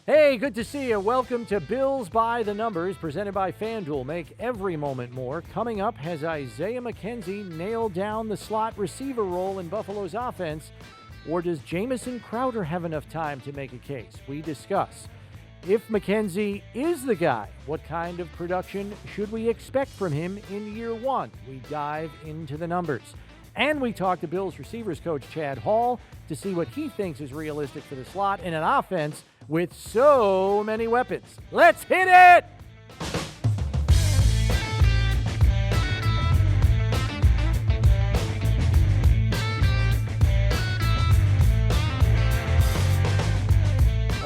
Hey, good to see you. Welcome to Bills by the Numbers, presented by FanDuel. Make every moment more. Coming up, has Isaiah McKenzie nailed down the slot receiver role in Buffalo's offense, or does Jamison Crowder have enough time to make a case? We discuss. If McKenzie is the guy, what kind of production should we expect from him in year one? We dive into the numbers. And we talk to Bills receivers coach Chad Hall to see what he thinks is realistic for the slot in an offense with so many weapons. Let's hit it!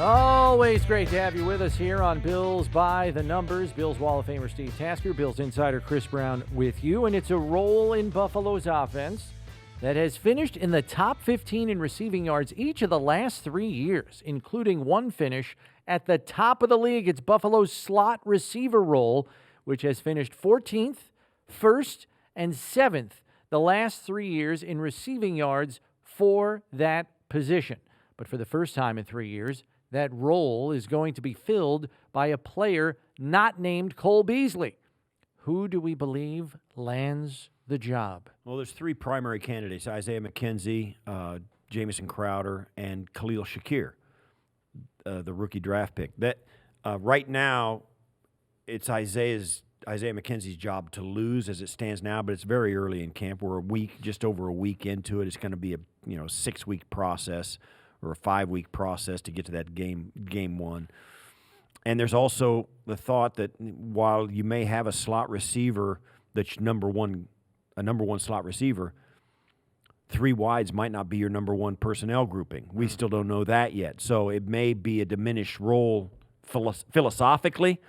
Always great to have you with us here on Bills by the Numbers. Bills Wall of Famer Steve Tasker, Bills insider Chris Brown with you. And it's a role in Buffalo's offense that has finished in the top 15 in receiving yards each of the last 3 years, including one finish at the top of the league. It's Buffalo's slot receiver role, which has finished 14th, 1st, and 7th the last 3 years in receiving yards for that position. But for the first time in 3 years, that role is going to be filled by a player not named Cole Beasley. Who do we believe lands the job? Well, there's three primary candidates: Isaiah McKenzie, Jamison Crowder, and Khalil Shakir, the rookie draft pick. That right now, it's Isaiah McKenzie's job to lose as it stands now, but it's very early in camp. We're just over a week into it. It's going to be a 6-week process or a 5-week process to get to that game one. And there's also the thought that while you may have a slot receiver that's a number one slot receiver, 3 wides might not be your number one personnel grouping. We still don't know that yet. So it may be a diminished role philosophically,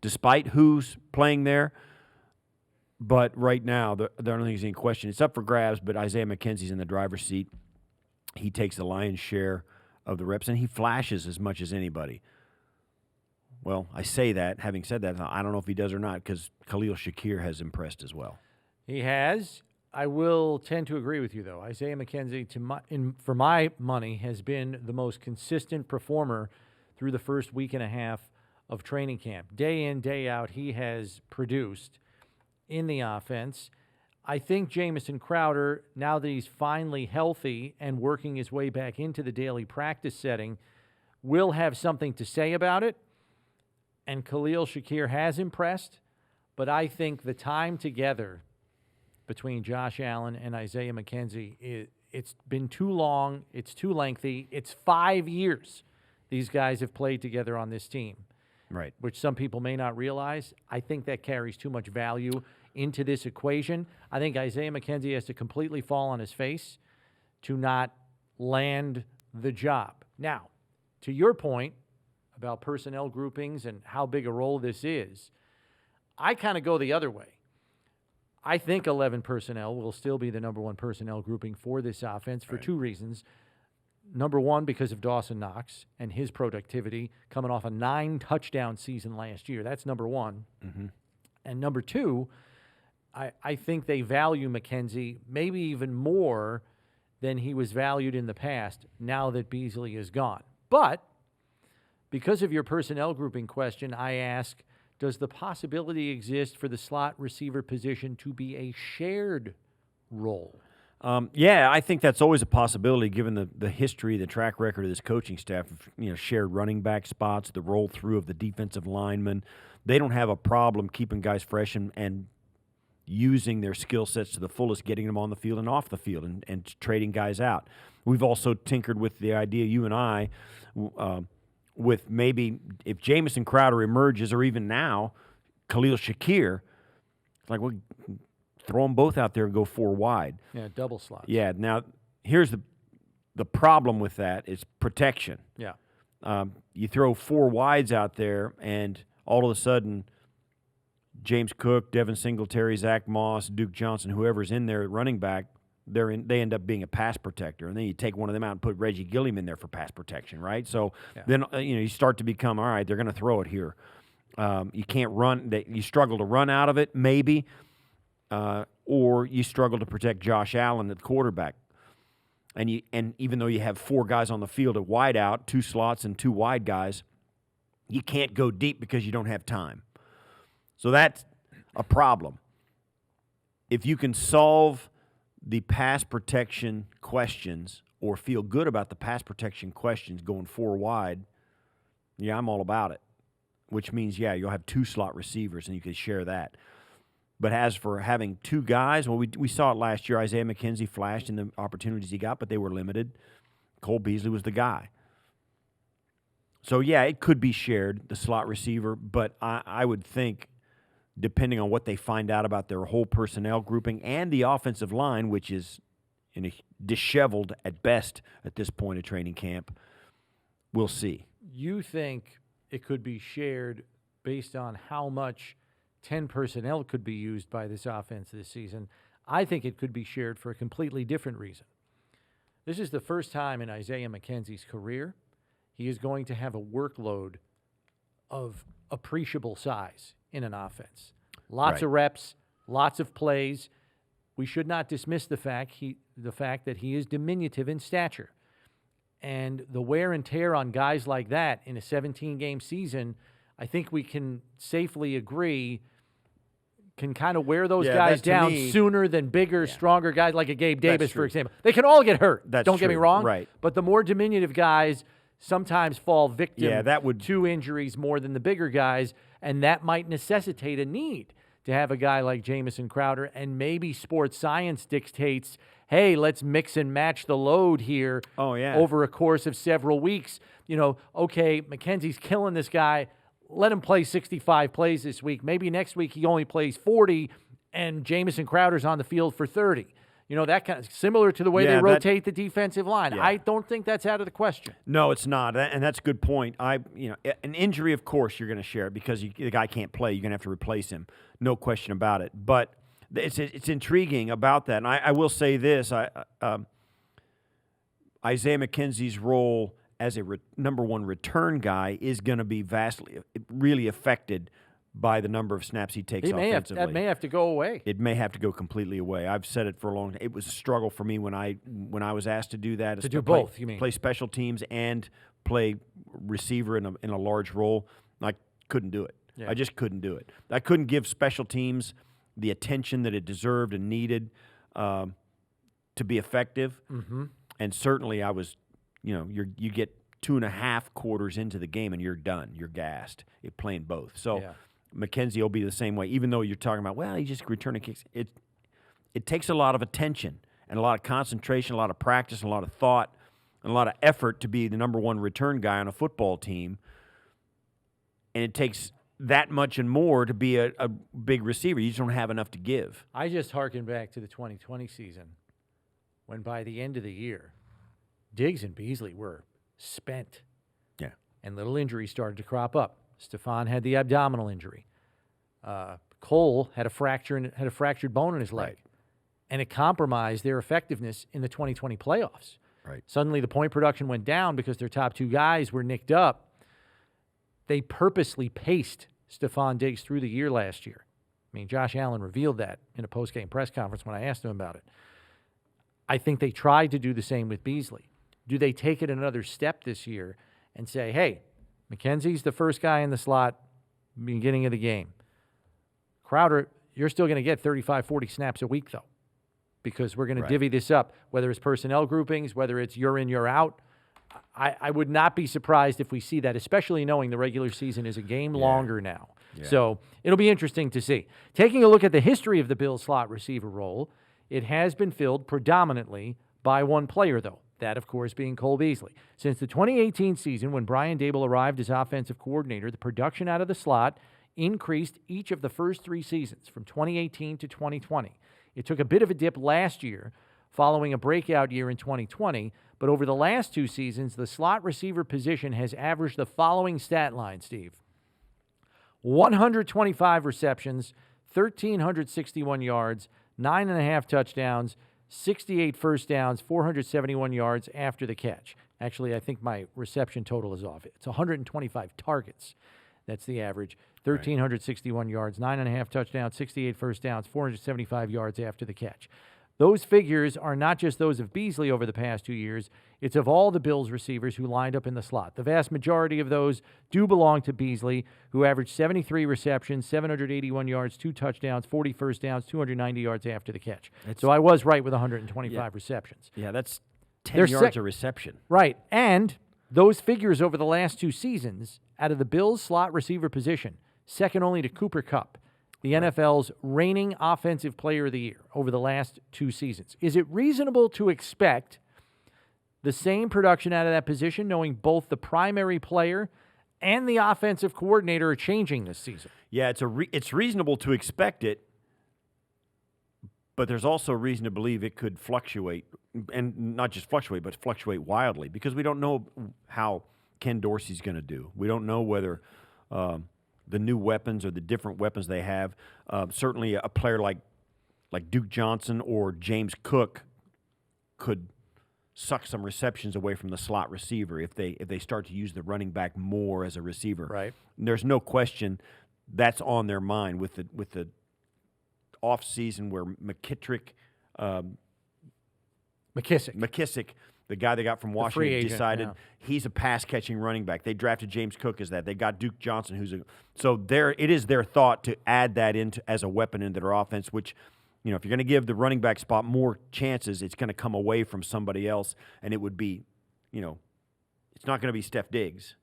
despite who's playing there. But right now, I don't think there's any question. It's up for grabs, but Isaiah McKenzie's in the driver's seat. He takes the lion's share of the reps, and he flashes as much as anybody. Well, I say that. Having said that, I don't know if he does or not, because Khalil Shakir has impressed as well. He has. I will tend to agree with you, though. Isaiah McKenzie, for my money, has been the most consistent performer through the first week and a half of training camp. Day in, day out, he has produced in the offense. I think Jamison Crowder, now that he's finally healthy and working his way back into the daily practice setting, will have something to say about it. And Khalil Shakir has impressed, but I think the time together between Josh Allen and Isaiah McKenzie, it's been too long, it's too lengthy. It's 5 years these guys have played together on this team, right? Which some people may not realize. I think that carries too much value into this equation. I think Isaiah McKenzie has to completely fall on his face to not land the job. Now, to your point about personnel groupings and how big a role this is, I kind of go the other way. I think 11 personnel will still be the number one personnel grouping for this offense for two reasons. Number one, because of Dawson Knox and his productivity coming off a 9-touchdown season last year. That's number one. Mm-hmm. And number two, I think they value McKenzie maybe even more than he was valued in the past now that Beasley is gone. But because of your personnel grouping question, I ask, does the possibility exist for the slot receiver position to be a shared role? Yeah, I think that's always a possibility given the history, the track record of this coaching staff, shared running back spots, the roll-through of the defensive linemen. They don't have a problem keeping guys fresh and using their skill sets to the fullest, getting them on the field and off the field and trading guys out. We've also tinkered with the idea, you and I, with maybe if Jamison Crowder emerges, or even now, Khalil Shakir, like we'll throw them both out there and go 4 wide. Yeah, double slots. Yeah, now here's the problem with that is protection. Yeah. You throw 4 wides out there, and all of a sudden, James Cook, Devin Singletary, Zach Moss, Duke Johnson, whoever's in there at running back, they end up being a pass protector. And then you take one of them out and put Reggie Gilliam in there for pass protection, right? So then you start to become, all right, they're going to throw it here. You can't run. You struggle to run out of it, maybe, or you struggle to protect Josh Allen at the quarterback. And even though you have 4 guys on the field at wide out, 2 slots and 2 wide guys, you can't go deep because you don't have time. So that's a problem. If you can solve the pass protection questions or feel good about the pass protection questions going 4 wide, yeah, I'm all about it, which means, yeah, you'll have 2 slot receivers and you can share that. But as for having 2 guys, well, we saw it last year. Isaiah McKenzie flashed in the opportunities he got, but they were limited. Cole Beasley was the guy. So, yeah, it could be shared, the slot receiver, but I would think, depending on what they find out about their whole personnel grouping and the offensive line, which is disheveled at best at this point of training camp, we'll see. You think it could be shared based on how much 10 personnel could be used by this offense this season. I think it could be shared for a completely different reason. This is the first time in Isaiah McKenzie's career he is going to have a workload of appreciable size in an offense. Lots of reps, lots of plays. We should not dismiss the fact that he is diminutive in stature. And the wear and tear on guys like that in a 17-game season, I think we can safely agree, can kind of wear those guys down sooner than bigger, stronger guys like a Gabe Davis, for example. They can all get hurt. Don't get me wrong. Right. But the more diminutive guys sometimes fall victim to injuries more than the bigger guys, and that might necessitate a need to have a guy like Jamison Crowder, and maybe sports science dictates, hey, let's mix and match the load here over a course of several weeks. You know, okay, McKenzie's killing this guy. Let him play 65 plays this week. Maybe next week he only plays 40, and Jamison Crowder's on the field for 30. You know, that kind of similar to the way they rotate the defensive line. Yeah. I don't think that's out of the question. No, it's not, and that's a good point. An injury, of course, you're going to share it because the guy can't play. You're going to have to replace him, no question about it. But it's intriguing about that, and I will say this: Isaiah McKenzie's role as a number 1 return guy is going to be really affected by the number of snaps he takes offensively. That may have to go away. It may have to go completely away. I've said it for a long time. It was a struggle for me when I was asked to do that. To do both, you mean? Play special teams and play receiver in a large role. I couldn't do it. Yeah. I just couldn't do it. I couldn't give special teams the attention that it deserved and needed to be effective. Mm-hmm. And certainly I was, you get 2.5 quarters into the game and you're done. You're gassed. You're playing both. So McKenzie will be the same way, even though you're talking about, well, he just returning kicks. It takes a lot of attention and a lot of concentration, a lot of practice, a lot of thought, and a lot of effort to be the number 1 return guy on a football team. And it takes that much and more to be a big receiver. You just don't have enough to give. I just harken back to the 2020 season when by the end of the year, Diggs and Beasley were spent. Yeah. And little injuries started to crop up. Stephon had the abdominal injury. Cole had a fractured bone in his leg. Right. And it compromised their effectiveness in the 2020 playoffs. Right. Suddenly the point production went down because their top 2 guys were nicked up. They purposely paced Stephon Diggs through the year last year. I mean, Josh Allen revealed that in a post-game press conference when I asked him about it. I think they tried to do the same with Beasley. Do they take it another step this year and say, hey, McKenzie's the first guy in the slot beginning of the game. Crowder, you're still going to get 35, 40 snaps a week, though, because we're going to divvy this up, whether it's personnel groupings, whether it's you're in, you're out. I would not be surprised if we see that, especially knowing the regular season is a game longer now. Yeah. So it'll be interesting to see. Taking a look at the history of the Bills slot receiver role, it has been filled predominantly by one player, though. That, of course, being Cole Beasley. Since the 2018 season, when Brian Daboll arrived as offensive coordinator, the production out of the slot increased each of the first 3 seasons, from 2018 to 2020. It took a bit of a dip last year, following a breakout year in 2020, but over the last 2 seasons, the slot receiver position has averaged the following stat line, Steve. 125 receptions, 1,361 yards, 9.5 touchdowns, 68 first downs, 471 yards after the catch. Actually, I think my reception total is off. It's 125 targets. That's the average. 1,361 yards, 9.5 touchdowns, 68 first downs, 475 yards after the catch. Those figures are not just those of Beasley over the past 2 years. It's of all the Bills receivers who lined up in the slot. The vast majority of those do belong to Beasley, who averaged 73 receptions, 781 yards, 2 touchdowns, 40 first downs, 290 yards after the catch. So I was right with 125 receptions. Yeah, that's 10 yards a reception. Right. And those figures over the last 2 seasons, out of the Bills' slot receiver position, second only to Cooper Kupp, the NFL's reigning offensive player of the year over the last 2 seasons. Is it reasonable to expect the same production out of that position, knowing both the primary player and the offensive coordinator are changing this season? Yeah, it's reasonable to expect it, but there's also reason to believe it could fluctuate, and not just fluctuate, but fluctuate wildly, because we don't know how Ken Dorsey's going to do. We don't know whether the new weapons or the different weapons they have. Certainly, a player like Duke Johnson or James Cook could suck some receptions away from the slot receiver if they start to use the running back more as a receiver. Right. And there's no question that's on their mind with the off season where McKissick, the guy they got from Washington, agent, decided he's a pass catching running back. They drafted James Cook as that. They got Duke Johnson, it is their thought to add that into as a weapon into their offense, which, you know, if you're going to give the running back spot more chances, it's going to come away from somebody else, and it would be, you know, it's not going to be Steph Diggs.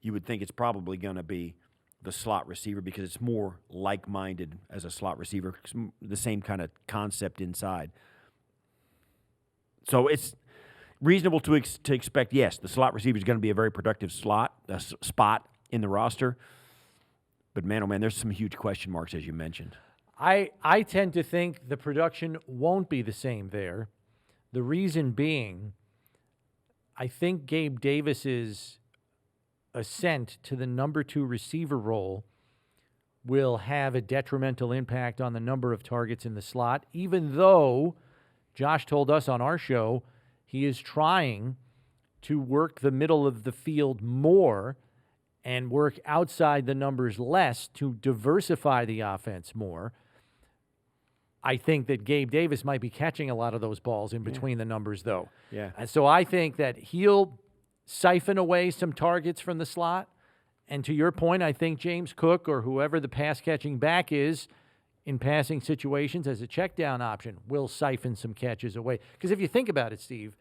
You would think it's probably going to be the slot receiver because it's more like-minded as a slot receiver, the same kind of concept inside. So it's reasonable to expect, yes, the slot receiver is going to be a very productive spot in the roster. But, man, oh, man, there's some huge question marks, as you mentioned. I tend to think the production won't be the same there. The reason being, I think Gabe Davis's ascent to the number 2 receiver role will have a detrimental impact on the number of targets in the slot, even though Josh told us on our show he is trying to work the middle of the field more and work outside the numbers less to diversify the offense more. I think that Gabe Davis might be catching a lot of those balls in between the numbers, though. Yeah. And so I think that he'll siphon away some targets from the slot. And to your point, I think James Cook or whoever the pass-catching back is in passing situations as a check-down option will siphon some catches away. Because if you think about it, Steve,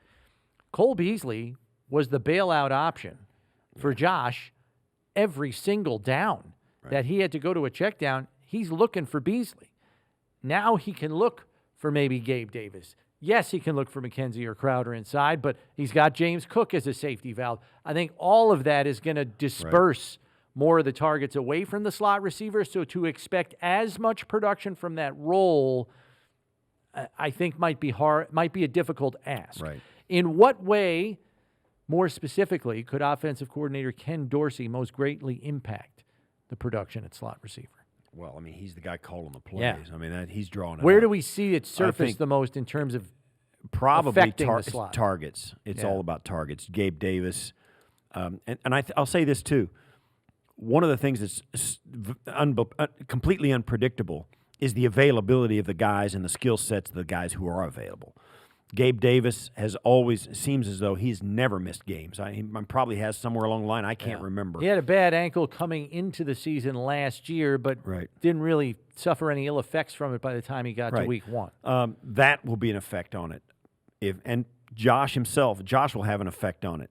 Cole Beasley was the bailout option for Josh every single down that he had to go to a check down. He's looking for Beasley. Now he can look for maybe Gabe Davis. Yes, he can look for McKenzie or Crowder inside, but he's got James Cook as a safety valve. I think all of that is going to disperse more of the targets away from the slot receiver. So to expect as much production from that role, I think might be a difficult ask. Right. In what way, more specifically, could offensive coordinator Ken Dorsey most greatly impact the production at slot receiver? Well, I mean, he's the guy calling the plays. Yeah. I mean, he's drawing it Where up. do we see it surface the most in terms of probably affecting the slot? Targets? It's all about targets. Gabe Davis. I'll say this, too. One of the things that's completely unpredictable is the availability of the guys and the skill sets of the guys who are available. Gabe Davis seems as though he's never missed games. He probably has somewhere along the line. I can't remember. He had a bad ankle coming into the season last year, but didn't really suffer any ill effects from it by the time he got to week 1. That will be an effect on it. And Josh will have an effect on it.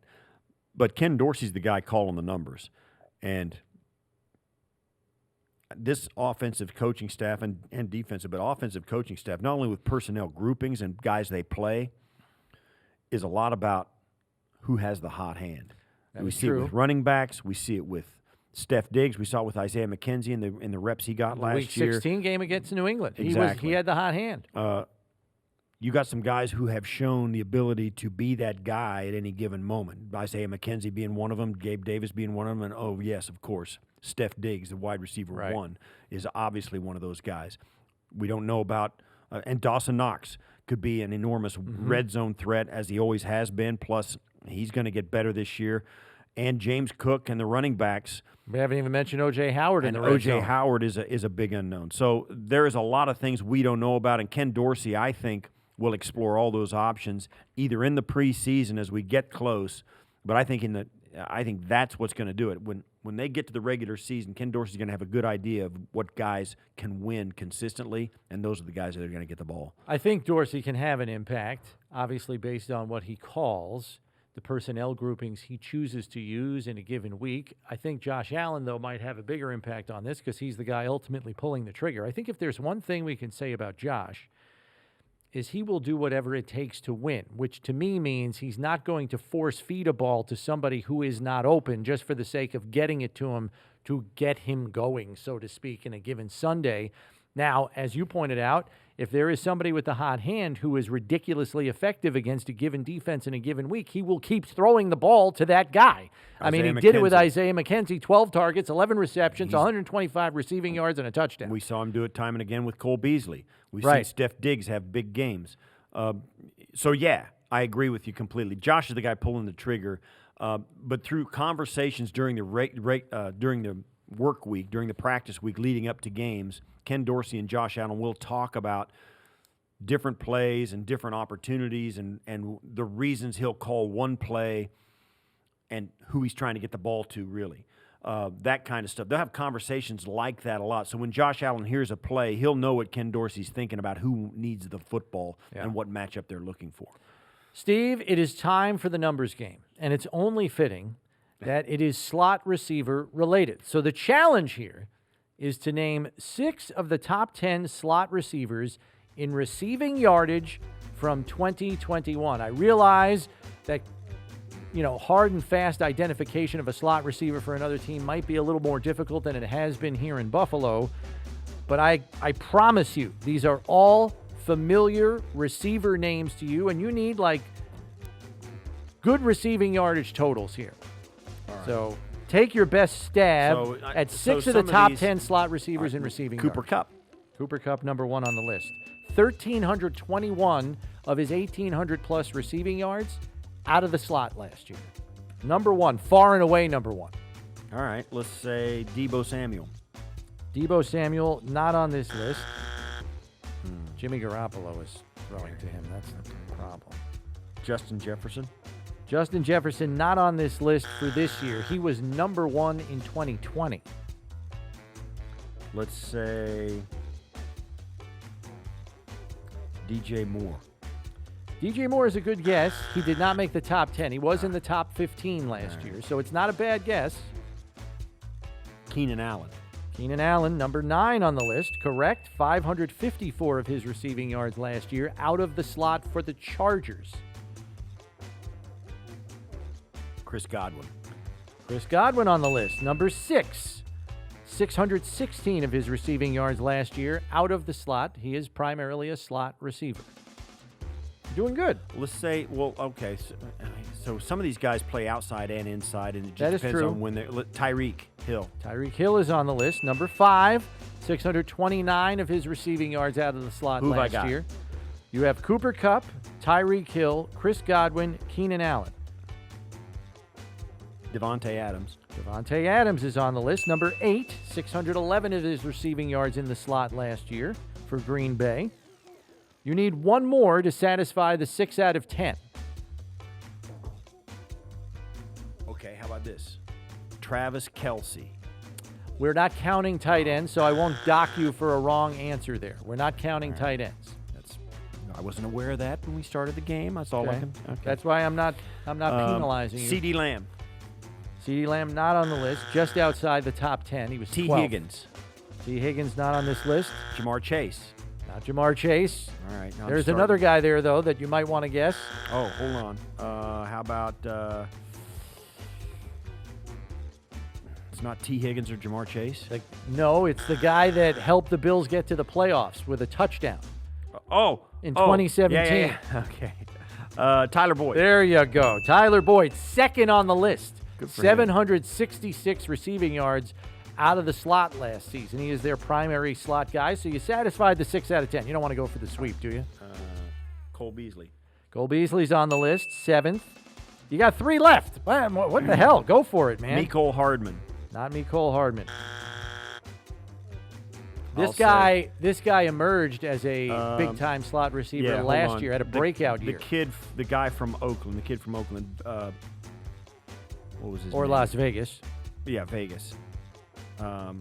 But Ken Dorsey's the guy calling the numbers. And this offensive coaching staff and defensive, but offensive coaching staff, not only with personnel groupings and guys they play, is a lot about who has the hot hand. We see it with running backs. We see it with Steph Diggs. We saw it with Isaiah McKenzie in the reps he got last year. Week 16 game against New England. Exactly. He had the hot hand. You got some guys who have shown the ability to be that guy at any given moment. Isaiah McKenzie being one of them, Gabe Davis being one of them, and oh, yes, of course, Steph Diggs, the wide receiver one, is obviously one of those guys. We don't know about and Dawson Knox could be an enormous red zone threat, as he always has been, plus he's going to get better this year. And James Cook and the running backs. We haven't even mentioned O.J. Howard in the red zone. O.J. Howard is a big unknown. So there is a lot of things we don't know about, and Ken Dorsey, I think, we'll explore all those options either in the preseason as we get close. But I think I think that's what's going to do it. When they get to the regular season, Ken Dorsey's going to have a good idea of what guys can win consistently, and those are the guys that are going to get the ball. I think Dorsey can have an impact, obviously based on what he calls the personnel groupings he chooses to use in a given week. I think Josh Allen, though, might have a bigger impact on this because he's the guy ultimately pulling the trigger. I think if there's one thing we can say about Josh is he will do whatever it takes to win, which to me means he's not going to force feed a ball to somebody who is not open just for the sake of getting it to him to get him going, so to speak, in a given Sunday. Now, as you pointed out, if there is somebody with the hot hand who is ridiculously effective against a given defense in a given week, he will keep throwing the ball to that guy. I mean, he did it with Isaiah McKenzie, 12 targets, 11 receptions, 125 receiving yards, and a touchdown. We saw him do it time and again with Cole Beasley. We've seen Steph Diggs have big games. So, yeah, I agree with you completely. Josh is the guy pulling the trigger. But through conversations during the work week, during the practice week leading up to games, Ken Dorsey and Josh Allen will talk about different plays and different opportunities and the reasons he'll call one play and who he's trying to get the ball to, really. That kind of stuff. They'll have conversations like that a lot. So when Josh Allen hears a play, he'll know what Ken Dorsey's thinking about who needs the football and what matchup they're looking for. Steve, it is time for the numbers game, and it's only fitting that it is slot receiver related. So the challenge here is to name 6 of the top 10 slot receivers in receiving yardage from 2021. I realize that, hard and fast identification of a slot receiver for another team might be a little more difficult than it has been here in Buffalo, but I promise you, these are all familiar receiver names to you, and you need, good receiving yardage totals here. Right. So take your best stab at 6 of the top 10 slot receivers in receiving Cooper yards. Kupp. Cooper Kupp, number 1 on the list. 1,321 of his 1,800-plus receiving yards out of the slot last year. Number 1, far and away number 1. All right, let's say Deebo Samuel. Deebo Samuel, not on this list. Jimmy Garoppolo is throwing to him. That's the problem. Justin Jefferson. Justin Jefferson, not on this list for this year. He was number 1 in 2020. Let's say DJ Moore. DJ Moore is a good guess. He did not make the top 10. He was in the top 15 last year, so it's not a bad guess. Keenan Allen. Keenan Allen, number 9 on the list. Correct. 554 of his receiving yards last year out of the slot for the Chargers. Chris Godwin. Chris Godwin on the list. Number 6. 616 of his receiving yards last year out of the slot. He is primarily a slot receiver. Doing good. Let's say, okay. So some of these guys play outside and inside, and it just depends true. on when they're. Tyreek Hill. Tyreek Hill is on the list. Number 5. 629 of his receiving yards out of the slot last year. You have Cooper Kupp, Tyreek Hill, Chris Godwin, Keenan Allen. Devontae Adams. Devontae Adams is on the list. Number 8, 611 of his receiving yards in the slot last year for Green Bay. You need one more to satisfy the 6 out of 10. Okay, how about this? Travis Kelce. We're not counting tight ends, so I won't dock you for a wrong answer there. We're not counting tight ends. I wasn't aware of that when we started the game. That's all I can. Okay. That's why I'm not penalizing you. CeeDee Lamb. CeeDee Lamb not on the list, just outside the top 10. He was T. 12th. Higgins. T. Higgins not on this list. Jamar Chase. Not Jamar Chase. All right. There's another guy there, though, that you might want to guess. Oh, hold on. How about it's not T. Higgins or Jamar Chase? No, it's the guy that helped the Bills get to the playoffs with a touchdown. In 2017. Yeah. Okay. Tyler Boyd. There you go. Tyler Boyd, second on the list. Good for 766 receiving yards out of the slot last season. He is their primary slot guy, so you satisfied the 6 out of 10. You don't want to go for the sweep, do you? Cole Beasley. Cole Beasley's on the list, 7th. You got 3 left. What the hell? Go for it, man. Mecole Hardman. Not Mecole Hardman. This guy emerged as a big-time slot receiver last year, had a breakout year. The guy from Oakland, what was his name? Or Las Vegas. Yeah, Vegas. I'll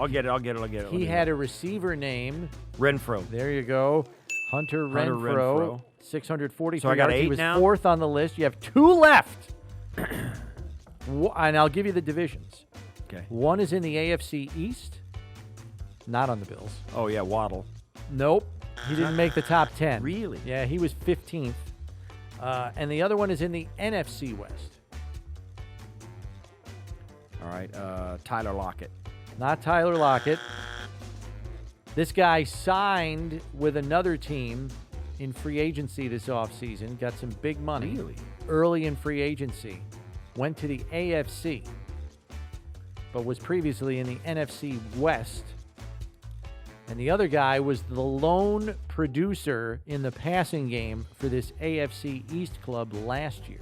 get it. He had a receiver named Renfro. There you go. Hunter Renfro. 643 So I got yards. He 8 was now? 4th on the list. You have 2 left. And I'll give you the divisions. Okay. One is in the AFC East. Not on the Bills. Oh, yeah, Waddle. Nope. He didn't make the top 10. Really? Yeah, he was 15th. And the other one is in the NFC West. All right, Tyler Lockett. Not Tyler Lockett. This guy signed with another team in free agency this offseason. Got some big money early in free agency. Went to the AFC, but was previously in the NFC West. And the other guy was the lone producer in the passing game for this AFC East club last year.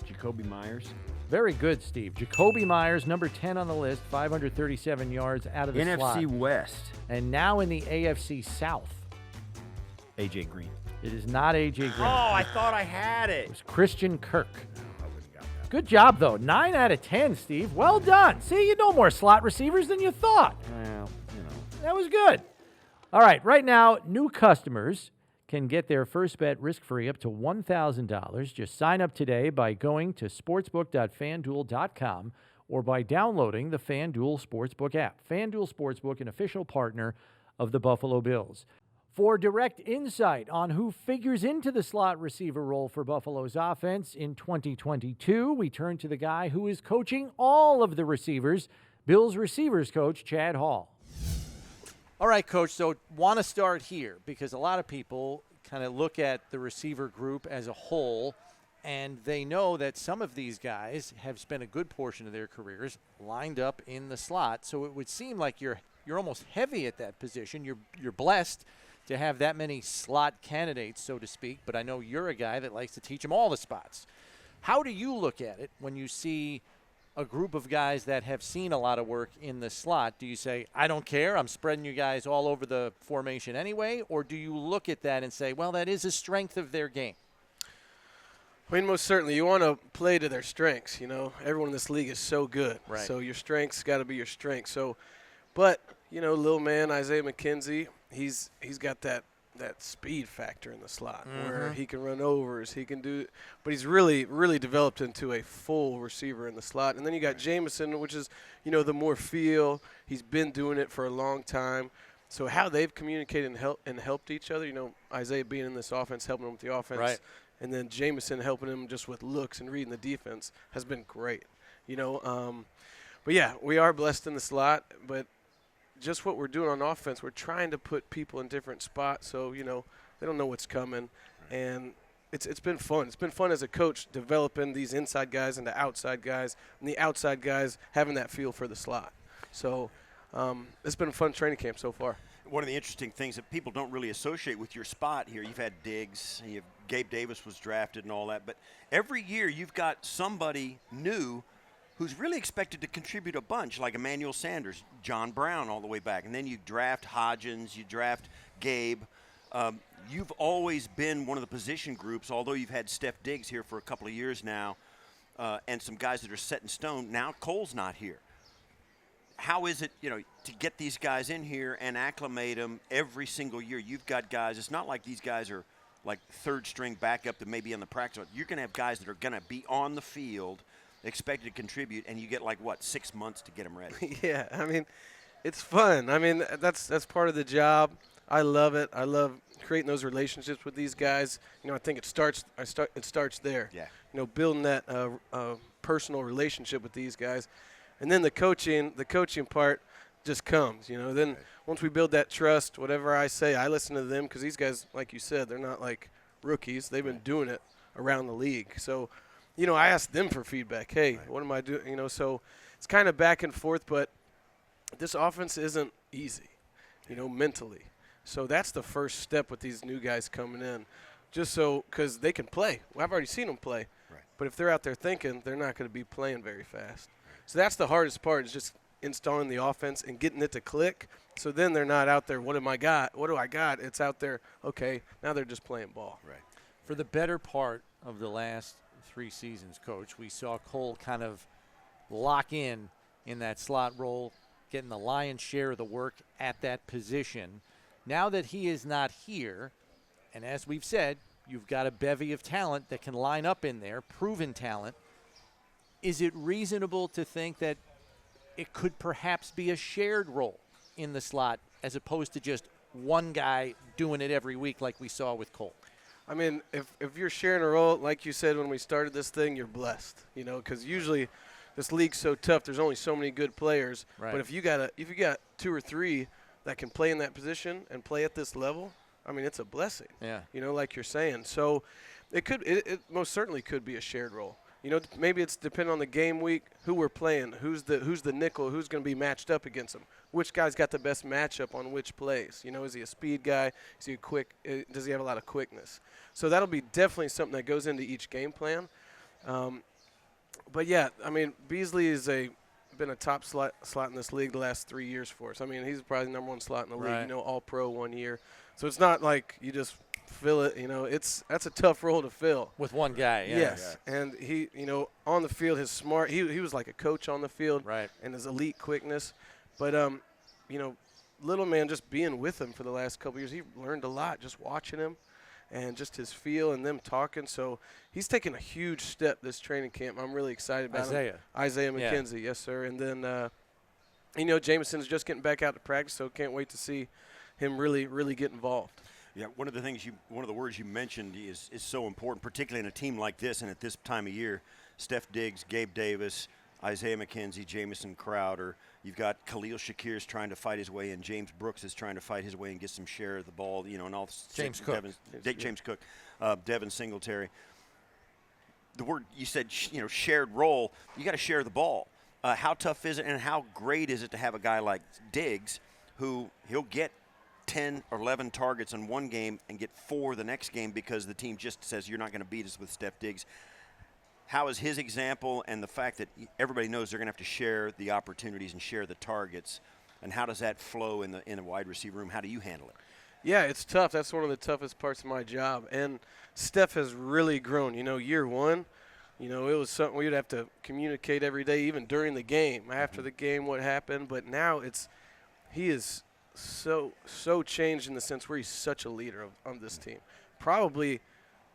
Jacoby Myers. Very good, Steve. Jacoby Myers, number 10 on the list, 537 yards out of the slot. NFC West. And now in the AFC South. A.J. Green. It is not A.J. Green. Oh, I thought I had it. It was Christian Kirk. I wouldn't got that. Good job, though. 9 out of 10, Steve. Well done. See, you know more slot receivers than you thought. Well, That was good. All right now, new customers can get their first bet risk-free up to $1,000. Just sign up today by going to sportsbook.fanduel.com or by downloading the FanDuel Sportsbook app. FanDuel Sportsbook, an official partner of the Buffalo Bills. For direct insight on who figures into the slot receiver role for Buffalo's offense in 2022, we turn to the guy who is coaching all of the receivers, Bills receivers coach Chad Hall. All right, Coach, so want to start here because a lot of people kind of look at the receiver group as a whole, and they know that some of these guys have spent a good portion of their careers lined up in the slot. So it would seem like you're almost heavy at that position. You're blessed to have that many slot candidates, so to speak, but I know you're a guy that likes to teach them all the spots. How do you look at it when you see a group of guys that have seen a lot of work in the slot? Do you say, I don't care, I'm spreading you guys all over the formation anyway? Or do you look at that and say, well, that is a strength of their game? I mean, most certainly, you want to play to their strengths, you know. Everyone in this league is so good. Right. So your strengths got to be your strengths. So, but, you know, little man, Isaiah McKenzie, he's got that speed factor in the slot where he can run overs, he can do, but he's really developed into a full receiver in the slot. And then you got Jameson, which is, you know, the more feel. He's been doing it for a long time. So how they've communicated and helped each other, you know, Isaiah being in this offense, helping him with the offense, right, and then Jameson helping him just with looks and reading the defense has been great, you know. But yeah, we are blessed in the slot, but just what we're doing on offense, we're trying to put people in different spots so, you know, they don't know what's coming. And it's been fun. It's been fun as a coach developing these inside guys into outside guys, and the outside guys having that feel for the slot. So it's been a fun training camp so far. One of the interesting things that people don't really associate with your spot here, you've had Diggs, Gabe Davis was drafted and all that, but every year you've got somebody new who's really expected to contribute a bunch, like Emmanuel Sanders, John Brown all the way back. And then you draft Hodgins, you draft Gabe. You've always been one of the position groups, although you've had Steph Diggs here for a couple of years now, and some guys that are set in stone. Now Cole's not here. How is it, you know, to get these guys in here and acclimate them every single year? You've got guys. It's not like these guys are like third-string backup that may be on the practice squad. You're going to have guys that are going to be on the field, expected to contribute, and you get like, what, 6 months to get them ready? Yeah, I mean, it's fun. I mean, that's part of the job. I love it. I love creating those relationships with these guys. You know, I think it starts there. Yeah. You know, building that personal relationship with these guys. And then the coaching part just comes, you know. Then once we build that trust, whatever I say, I listen to them because these guys, like you said, they're not like rookies. They've been doing it around the league. So, you know, I ask them for feedback. Hey, what am I doing? You know, so it's kind of back and forth, but this offense isn't easy, you know, mentally. So that's the first step with these new guys coming in, just so because they can play. Well, I've already seen them play. Right. But if they're out there thinking, they're not going to be playing very fast. So that's the hardest part, is just installing the offense and getting it to click. So then they're not out there, what do I got? It's out there, okay, now they're just playing ball. Right. For the better part of the last 3 seasons, Coach, we saw Cole kind of lock in that slot role, getting the lion's share of the work at that position. Now that he is not here, and as we've said, you've got a bevy of talent that can line up in there, proven talent, is it reasonable to think that it could perhaps be a shared role in the slot as opposed to just one guy doing it every week like we saw with Cole? I mean, if you're sharing a role, like you said when we started this thing, you're blessed, because usually this league's so tough. There's only so many good players. Right. But if you got 2 or 3 that can play in that position and play at this level, I mean, it's a blessing. Yeah. Like you're saying. So it most certainly could be a shared role. Maybe it's depending on the game week, who we're playing, who's the nickel, who's going to be matched up against them, which guy's got the best matchup on which plays. Is he a speed guy? Is he quick? Does he have a lot of quickness? So that'll be definitely something that goes into each game plan. But yeah, I mean, Beasley is been a top slot in this league the last 3 years for us. I mean, he's probably the #1 slot in the Right. league. All pro 1 year. So it's not like you just fill it. That's a tough role to fill. With one guy, yeah. Yes, and he, on the field, his smart. He was like a coach on the field, Right. and his elite quickness. But little man, just being with him for the last couple years, he learned a lot just watching him, and just his feel and them talking. So he's taken a huge step this training camp. I'm really excited about him. Isaiah Yeah. McKenzie, yes sir. And then Jameson's just getting back out to practice, so can't wait to see him really, really get involved. Yeah, one of the words you mentioned is so important, particularly in a team like this and at this time of year. Steph Diggs, Gabe Davis, Isaiah McKenzie, Jamison Crowder. You've got Khalil Shakir's trying to fight his way in. James Brooks is trying to fight his way and get some share of the ball. And all James Cook. James Cook, Devin Singletary. The word you said, shared role. You got to share the ball. How tough is it, and how great is it to have a guy like Diggs, who he'll get 10 or 11 targets in one game and get 4 the next game because the team just says you're not going to beat us with Steph Diggs. How is his example and the fact that everybody knows they're going to have to share the opportunities and share the targets, and how does that flow in the wide receiver room? How do you handle it? Yeah, it's tough. That's one of the toughest parts of my job. And Steph has really grown. Year one, it was something we would have to communicate every day, even during the game, after the game, what happened. But now he is so changed in the sense where he's such a leader of this team. Probably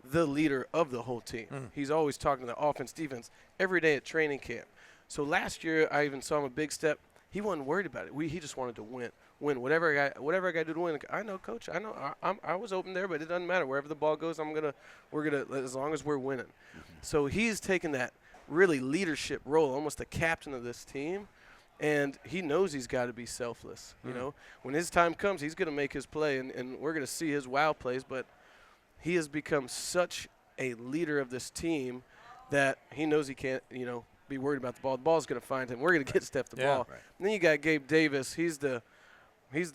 the leader of the whole team. He's always talking to the offense, defense, every day at training camp. So last year, I even saw him a big step. He wasn't worried about it. He just wanted to win. Whatever I got to do to win. I know, Coach. I know. I was open there, but it doesn't matter. Wherever the ball goes, we're gonna as long as we're winning. So he's taken that really leadership role, almost the captain of this team. And he knows he's got to be selfless. When his time comes, he's going to make his play, and we're going to see his wow plays. But he has become such a leader of this team that he knows he can't, be worried about the ball. The ball's going to find him. We're going to get Steph the ball. Right. And then you got Gabe Davis. He's the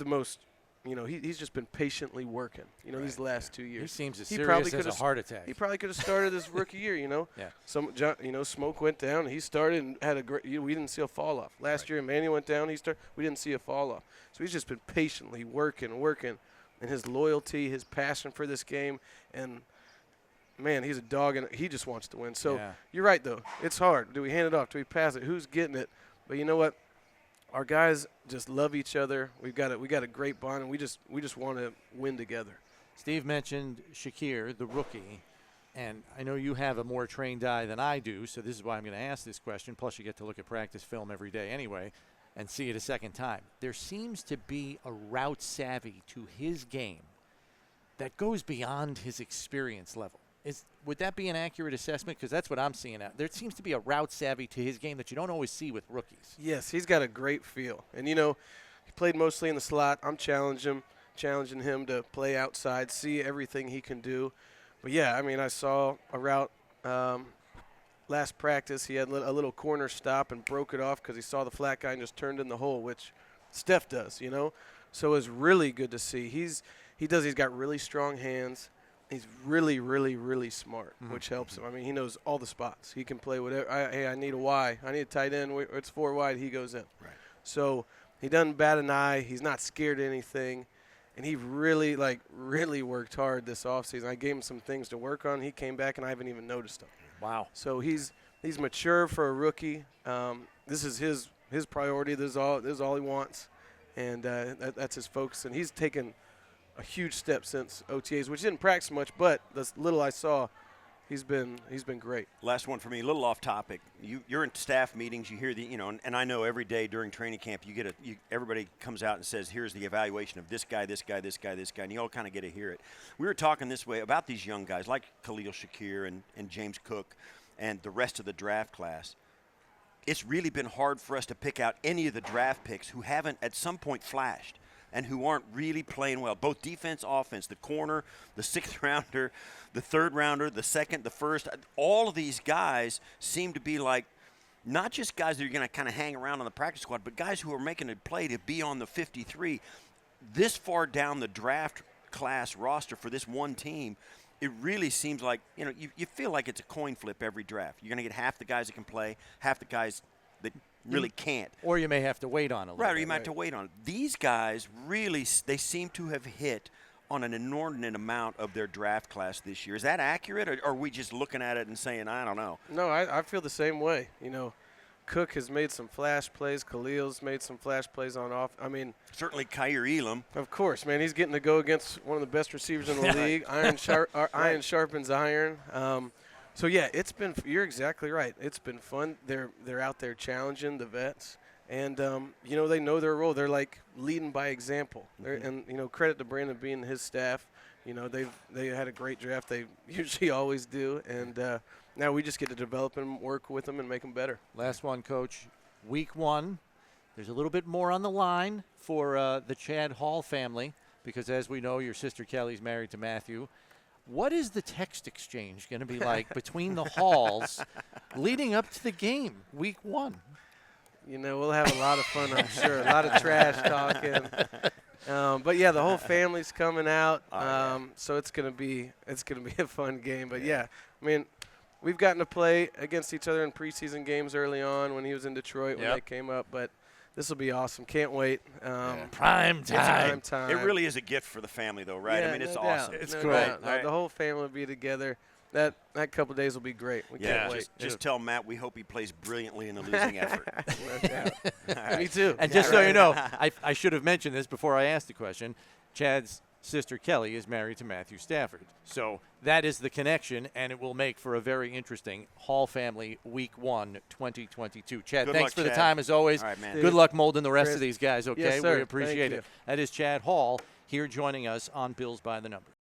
most. He's just been patiently working. These last 2 years. He seems as He serious probably as a could've- heart attack. He probably could have started his rookie year. Yeah. Smoke went down. He started and had a great. We didn't see a fall off. Last year, Emmanuel went down. We didn't see a fall off. So he's just been patiently working, and his loyalty, his passion for this game, and man, he's a dog, and he just wants to win. So Yeah. You're right, though. It's hard. Do we hand it off? Do we pass it? Who's getting it? But you know what? Our guys just love each other. We got a great bond, and we just want to win together. Steve mentioned Shakir, the rookie, and I know you have a more trained eye than I do, so this is why I'm going to ask this question. Plus, you get to look at practice film every day anyway and see it a second time. There seems to be a route savvy to his game that goes beyond his experience level. Would that be an accurate assessment? Because that's what I'm seeing out. There seems to be a route savvy to his game that you don't always see with rookies. Yes, he's got a great feel. And, he played mostly in the slot. I'm challenging him to play outside, see everything he can do. But, yeah, I mean, I saw a route last practice. He had a little corner stop and broke it off because he saw the flat guy and just turned in the hole, which Steph does, So it's really good to see. He's got really strong hands. he's really, really, really smart, which helps him. I mean, he knows all the spots. He can play whatever. Hey, I need a Y. I need a tight end. It's 4 wide. He goes in. Right. So he doesn't bat an eye. He's not scared of anything. And he really, really worked hard this offseason. I gave him some things to work on. He came back, and I haven't even noticed them. Wow. So he's mature for a rookie. This is his priority. This is all he wants, and that's his focus. And he's taken a huge step since OTAs, which didn't practice much, but the little I saw, he's been great. Last one for me, a little off topic. You're in staff meetings. You hear and I know every day during training camp, everybody comes out and says, "Here's the evaluation of this guy, this guy, this guy, this guy," and you all kind of get to hear it. We were talking this way about these young guys like Khalil Shakir and James Cook and the rest of the draft class. It's really been hard for us to pick out any of the draft picks who haven't at some point flashed and who aren't really playing well, both defense, offense, the corner, the 6th rounder, the 3rd rounder, the 2nd, the 1st. All of these guys seem to be like not just guys that are going to kind of hang around on the practice squad, but guys who are making a play to be on the 53. This far down the draft class roster for this one team, it really seems like, you feel like it's a coin flip every draft. You're going to get half the guys that can play, half the guys that really can't. Or you may have to wait on a little Right, or bit, you might have to wait on it. These guys really, they seem to have hit on an inordinate amount of their draft class this year. Is that accurate, or are we just looking at it and saying, I don't know? No, I feel the same way. Cook has made some flash plays. Khalil's made some flash plays on off. I mean, Certainly Kyrie Elam. of course, man. He's getting to go against one of the best receivers in the league. Iron sharpens iron. So yeah, you're exactly right. It's been fun. They're out there challenging the vets, and they know their role. They're like leading by example. And credit to Brandon Bean and his staff. They had a great draft. They usually always do, and now we just get to develop and work with them and make them better. Last one, Coach. Week 1, there's a little bit more on the line for the Chad Hall family because, as we know, your sister Kelly's married to Matthew. What is the text exchange going to be like between the Halls leading up to the game, Week 1? We'll have a lot of fun, I'm sure. A lot of trash talking. But yeah, the whole family's coming out, so it's gonna be a fun game. But yeah, I mean, we've gotten to play against each other in preseason games early on when he was in Detroit when they came up. But this will be awesome. Can't wait. Prime time. It's prime time. It really is a gift for the family, though, right? Yeah, I mean, it's no awesome. doubt. It's No great. doubt. The whole family will be together. That couple of days will be great. We can't wait. Just tell Matt we hope he plays brilliantly in a losing effort. No doubt. Me too. And just so you know, I should have mentioned this before I asked the question. Chad's sister Kelly is married to Matthew Stafford. So that is the connection, and it will make for a very interesting Hall family Week 1, 2022. Chad, Good thanks luck, for the Chad. time as always. All right, man. Good luck molding the rest of Chris. these guys, okay? Yes, sir. We appreciate Thank it. you. That is Chad Hall here joining us on Bills by the Number.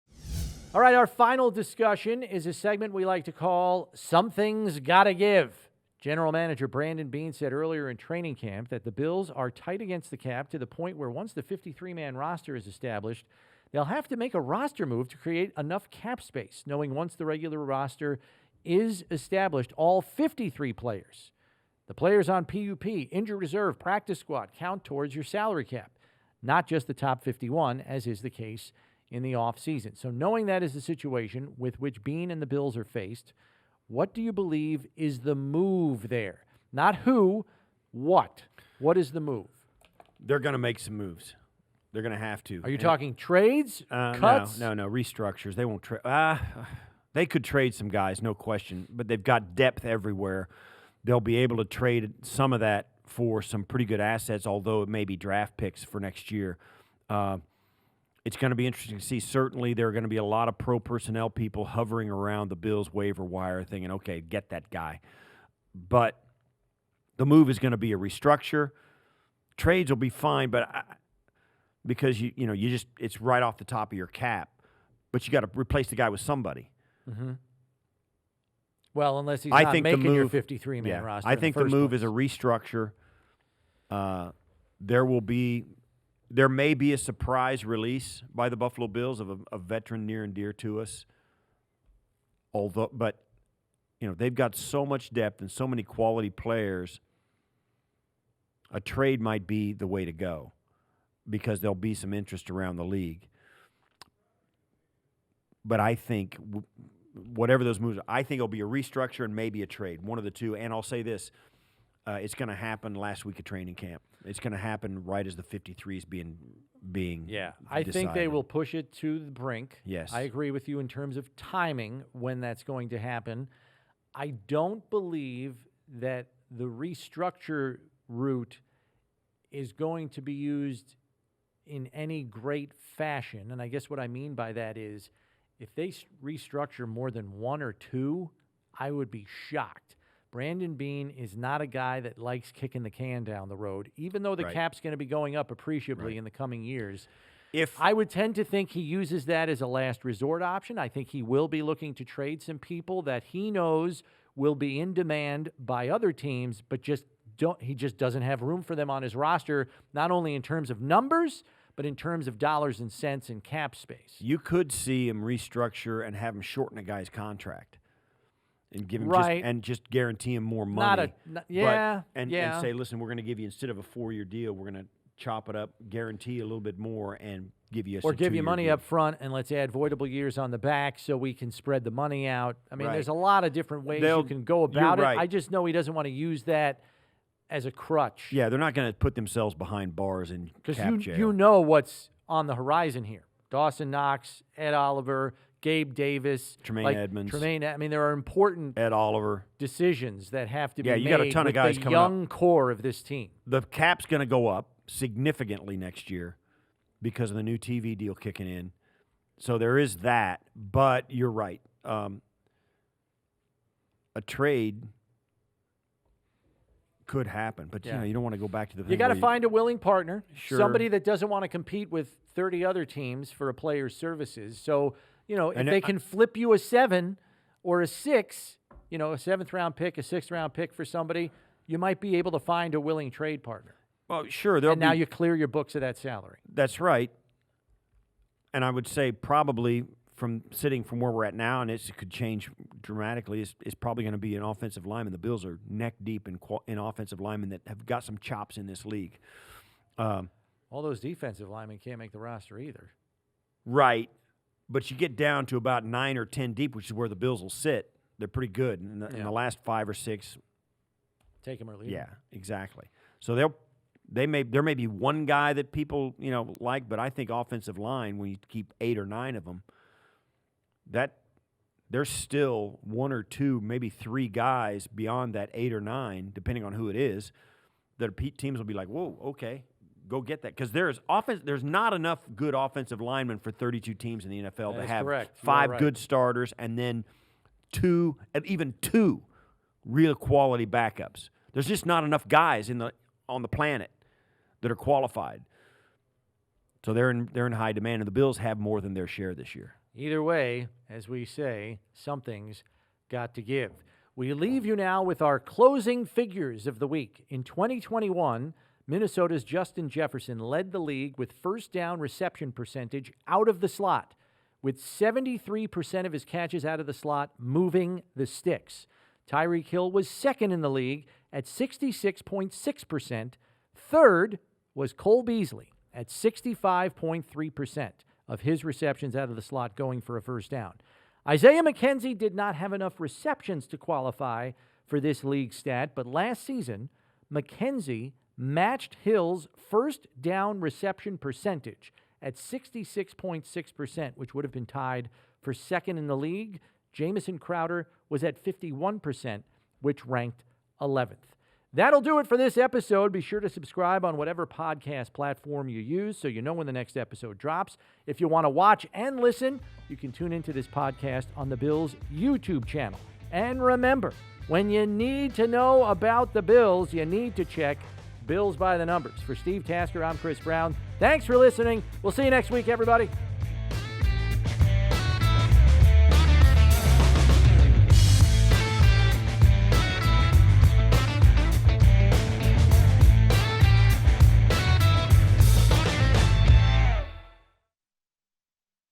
All right, our final discussion is a segment we like to call Something's Gotta Give. General Manager Brandon Bean said earlier in training camp that the Bills are tight against the cap to the point where once the 53-man roster is established, they'll have to make a roster move to create enough cap space, knowing once the regular roster is established, all 53 players, the players on PUP, injured reserve, practice squad, count towards your salary cap, not just the top 51, as is the case in the offseason. So knowing that is the situation with which Bean and the Bills are faced, what do you believe is the move there? Not who, what? What is the move? They're going to make some moves. They're going to have to. Are you talking trades, cuts? No, restructures. They won't trade. They could trade some guys, no question, but they've got depth everywhere. They'll be able to trade some of that for some pretty good assets, although it may be draft picks for next year. It's going to be interesting to see. Certainly, there are going to be a lot of pro personnel people hovering around the Bills waiver wire thinking, okay, get that guy. But the move is going to be a restructure. Trades will be fine, but because you just it's right off the top of your cap. But you got to replace the guy with somebody. Mm-hmm. Well, unless he's I not think the making your move- 53-man roster. I think the move is a restructure. There may be a surprise release by the Buffalo Bills of a veteran near and dear to us. But they've got so much depth and so many quality players. A trade might be the way to go because there'll be some interest around the league. but I think whatever those moves are, I think it'll be a restructure and maybe a trade, one of the two. And I'll say this, it's going to happen last week of training camp. It's going to happen right as the 53 is being I think they decided. will push it to the brink. Yes. I agree with you in terms of timing when that's going to happen. I don't believe that the restructure route is going to be used in any great fashion. And I guess what I mean by that is if they restructure more than one or two, I would be shocked. Brandon Beane is not a guy that likes kicking the can down the road, even though the cap's going to be going up appreciably in the coming years. I would tend to think he uses that as a last resort option. I think he will be looking to trade some people that he knows will be in demand by other teams, but he just doesn't have room for them on his roster, not only in terms of numbers, but in terms of dollars and cents and cap space. You could see him restructure and have him shorten a guy's contract and give him just guarantee him more money. And say, listen, we're going to give you, instead of a 4-year deal, we're going to chop it up, guarantee a little bit more, and give you give you money up front, and let's add voidable years on the back so we can spread the money out. I mean, there's a lot of different ways you can go about it. I just know he doesn't want to use that as a crutch. Yeah, they're not going to put themselves behind bars in cap jail. You know what's on the horizon here. Dawson Knox, Ed Oliver, Gabe Davis, Tremaine Edmonds. I mean, there are important Ed Oliver decisions that have to be you made got a ton with of guys the coming young core of this team. The cap's going to go up significantly next year because of the new TV deal kicking in. So there is that, but you're right. A trade could happen, but you don't want to go back to the thing. You got to find a willing partner, Sure. somebody that doesn't want to compete with 30 other teams for a player's services. So, if they can flip you a 7 or a 6, a 7th-round pick, a 6th-round pick for somebody, you might be able to find a willing trade partner. Well, sure. And now you clear your books of that salary. That's right. And I would say probably from where we're at now, and it could change dramatically, is probably going to be an offensive lineman. The Bills are neck deep in offensive linemen that have got some chops in this league. All those defensive linemen can't make the roster either. Right. But you get down to about 9 or 10 deep, which is where the Bills will sit. They're pretty good. In the last 5 or 6. Take them or leave them. Yeah, exactly. So there may be one guy that people like, but I think offensive line, when you keep 8 or 9 of them, that there's still 1 or 2, maybe 3 guys beyond that 8 or 9, depending on who it is, that teams will be like, whoa, okay, go get that. Because there's not enough good offensive linemen for 32 teams in the NFL to have 5 good starters and then 2 real quality backups. There's just not enough guys on the planet that are qualified. So they're in high demand, and the Bills have more than their share this year. Either way, as we say, something's got to give. We leave you now with our closing figures of the week. In 2021, Minnesota's Justin Jefferson led the league with first down reception percentage out of the slot, with 73% of his catches out of the slot moving the sticks. Tyreek Hill was second in the league at 66.6%. Third was Cole Beasley at 65.3% of his receptions out of the slot going for a first down. Isaiah McKenzie did not have enough receptions to qualify for this league stat, but last season, McKenzie matched Hill's first down reception percentage at 66.6%, which would have been tied for second in the league. Jamison Crowder was at 51%, which ranked 11th. That'll do it for this episode. Be sure to subscribe on whatever podcast platform you use so you know when the next episode drops. If you want to watch and listen, you can tune into this podcast on the Bills YouTube channel. And remember, when you need to know about the Bills, you need to check Bills by the Numbers. For Steve Tasker, I'm Chris Brown. Thanks for listening. We'll see you next week, everybody.